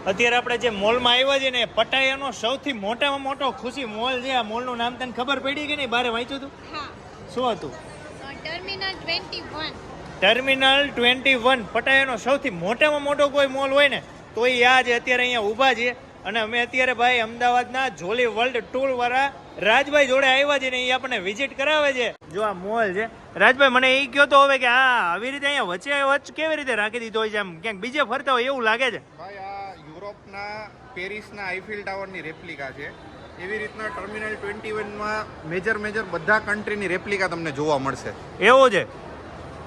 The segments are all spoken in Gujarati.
અત્યારે આપણે જે મોલમાં આવ્યા છે ને પટાયાનો સૌથી મોટામાં મોટો ખુશી મોલ છે. આ મોલનું નામ તને ખબર પડી કે નહીં? બારે વાંચ્યું હતું? હા. શું હતું? ટર્મિનલ 21. ટર્મિનલ 21 પટાયાનો સૌથી મોટામાં મોટો કોઈ મોલ હોય ને તો એ આ છે. અત્યારે અહીંયા ઊભા છે અને અમે અત્યારે ભાઈ અમદાવાદના જોલી વર્લ્ડ ટૂર વાળા રાજભાઈ જોડે આવ્યા છે ને એ આપણને વિઝિટ કરાવે છે. જો આ મોલ છે. રાજભાઈ મને એ કહો તો હવે કે આ આવી રીતે અહીંયા વચ્ચે કેવી રીતે રાખી દીધો હોય છે? આમ ક્યાંક બીજે ફરતા હોય એવું લાગે છે. ભાઈ આ યુરોપના પેરિસના આઈફિલ ટાવરની રેપ્લિકા છે. એવી રીતના ટર્મિનલ 21માં મેજર બધા કન્ટ્રીની રેપ્લિકા તમને જોવા મળશે. એવું છે?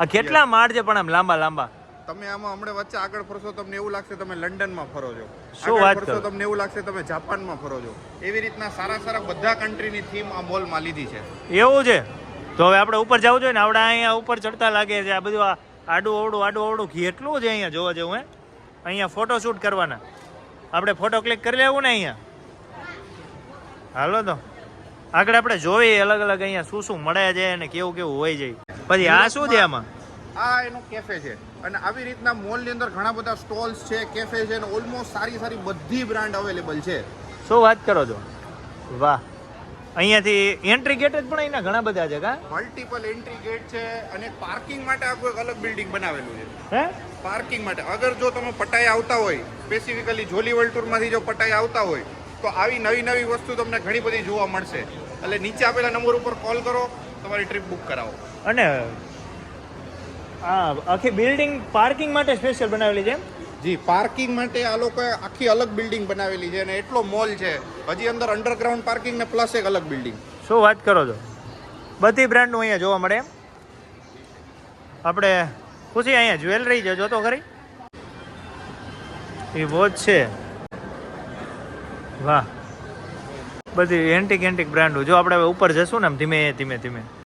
આ કેટલા માળ છે પણ આમ લાંબા? તમે આમાં હમણાં વચ્ચે આગળ ફરશો તમને એવું લાગશે તમે લંડનમાં ફરો છો. શું વાત કરો? તમને એવું લાગશે તમે જાપાનમાં ફરો છો. એવી રીતના સારા બધા કન્ટ્રીની થીમ આ મોલમાં લીધી છે. એવું છે? તો હવે આપણે ઉપર જવું જોઈએ ને. આપણે અહીંયા ઉપર ચડતા લાગે છે. આ બધું આડું અવડું કેટલું છે અહીંયા જોવા જેવું. અહીંયા ફોટો શૂટ કરવાના. આપણે ફોટો ક્લિક કરી લેવું ને અહીંયા. હાલો તો આગળ આપણે જોઈએ અલગ અહીંયા શું મળે છે અને કેવું હોય છે. પછી આ શું છે આમાં? આ એનો કેફે છે અને આવી રીતના મોલની અંદર ઘણા બધા સ્ટોલ્સ છે, કેફે છે અને ઓલમોસ્ટ સારી બધી બ્રાન્ડ અવેલેબલ છે. શું વાત કરો છો? વાહ. અહીંયાથી એન્ટ્રી ગેટ જ પણ અહીંના ઘણા બધા છે કા? મલ્ટિપલ એન્ટ્રી ગેટ છે અને પાર્કિંગ માટે આખું એક અલગ બિલ્ડિંગ બનાવેલું છે. હે? પાર્કિંગ માટે અગર જો તમે પટાયા આવતા હોય, સ્પેસિફિકલી જોલી વર્લ્ડ ટૂરમાંથી જો પટાયા આવતા હોય તો આવી નવી વસ્તુ તમને ઘણી બધી જોવા મળશે. એટલે નીચે આપેલા નંબર ઉપર કોલ કરો, તમારી ટ્રીપ બુક કરાવો. અને આખી બિલ્ડિંગ પાર્કિંગ માટે સ્પેશિયલ બનાવેલી છે? જી, પાર્કિંગ માટે આ લોકોએ આખી અલગ બિલ્ડિંગ બનાવેલી છે અને એટલો મોલ છે. હજી અંદર અંડરગ્રાઉન્ડ પાર્કિંગ ને પ્લસ એક અલગ બિલ્ડિંગ. શું વાત કરો છો? બધી બ્રાન્ડનું અહીંયા જોવા મળે એમ? આપણે ખુશી અહીંયા જ્વેલરી છે જોતો ખરી? એ વોચ છે. વાહ. બધી એન્ટિક બ્રાન્ડો. જો આપણે ઉપર જશું ને આમ ધીમે